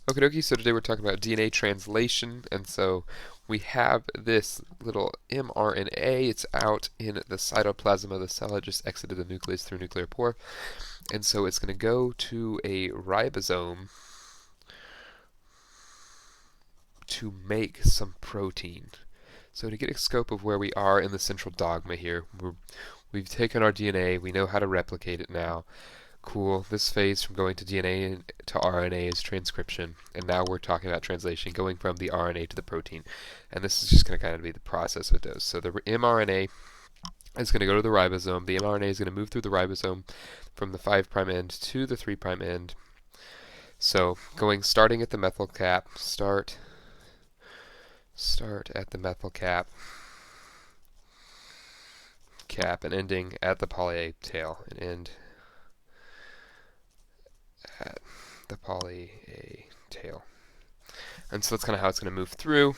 Okie dokie, so today we're talking about DNA translation, and so we have this little mRNA. It's out in the cytoplasm of the cell. It just exited the nucleus through nuclear pore, and so it's going to go to a ribosome to make some protein. So to get a scope of where we are in the central dogma here, we've taken our DNA, we know how to replicate it now. Cool, this phase from going to DNA to RNA is transcription, and now we're talking about translation, going from the RNA to the protein. And this is just going to kind of be the process it does. So the mRNA is going to go to the ribosome. The mRNA is going to move through the ribosome from the 5' end to the 3' end. So starting at the methyl cap, start at the methyl cap, and ending at the poly A tail, and end at the poly A tail. And so that's kind of how it's going to move through.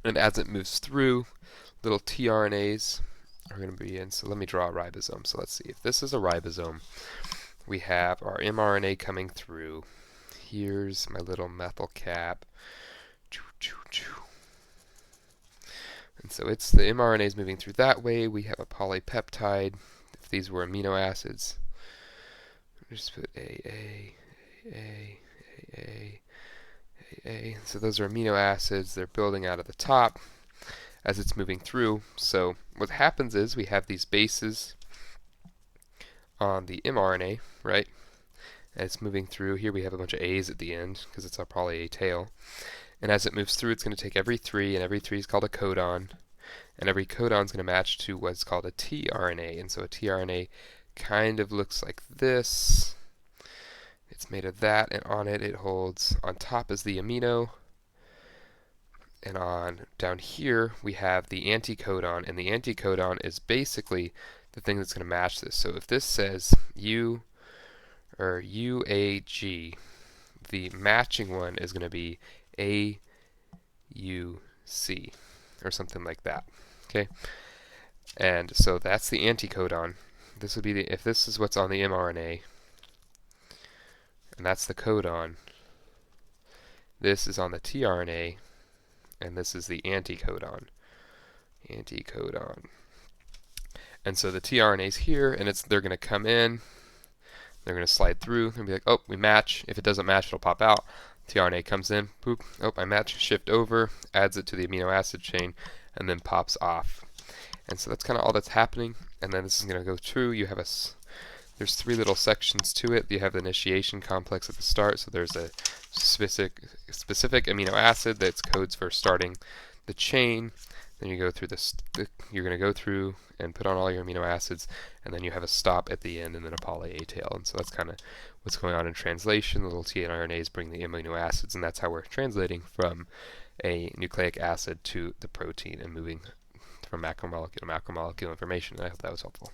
And as it moves through, little tRNAs are going to be in. So let me draw a ribosome. So let's see. If this is a ribosome, we have our mRNA coming through. Here's my little methyl cap. And so it's the mRNA is moving through that way. We have a polypeptide. If these were amino acids, just put A. So those are amino acids. They're building out of the top as it's moving through. So what happens is we have these bases on the mRNA, right? As it's moving through, here we have a bunch of A's at the end because it's our poly A tail. And as it moves through, it's going to take every 3, and every 3 is called a codon. And every codon is going to match to what's called a tRNA. And so a tRNA kind of looks like this. It's made of that, and on it holds, on top is the amino, and down here we have the anticodon, and the anticodon is basically the thing that's going to match this. So if this says U or UAG, the matching one is going to be AUC or something like that. Okay, and so that's the anticodon. This would be if this is what's on the mRNA, and that's the codon. This is on the tRNA, and this is the anticodon. And so the tRNA is here, and they're going to come in. They're going to slide through and be like, oh, we match. If it doesn't match, it'll pop out. tRNA comes in, poop, oh, I match, shift over, adds it to the amino acid chain, and then pops off. And so that's kind of all that's happening. And then this is going to go through. You have there's 3 little sections to it. You have the initiation complex at the start, so there's a specific amino acid that codes for starting the chain. Then you go through you're going to go through and put on all your amino acids, and then you have a stop at the end, and then a poly A tail. And so that's kind of what's going on in translation. The little tRNAs bring the amino acids, and that's how we're translating from a nucleic acid to the protein and moving from macromolecule to macromolecule information. And I hope that was helpful.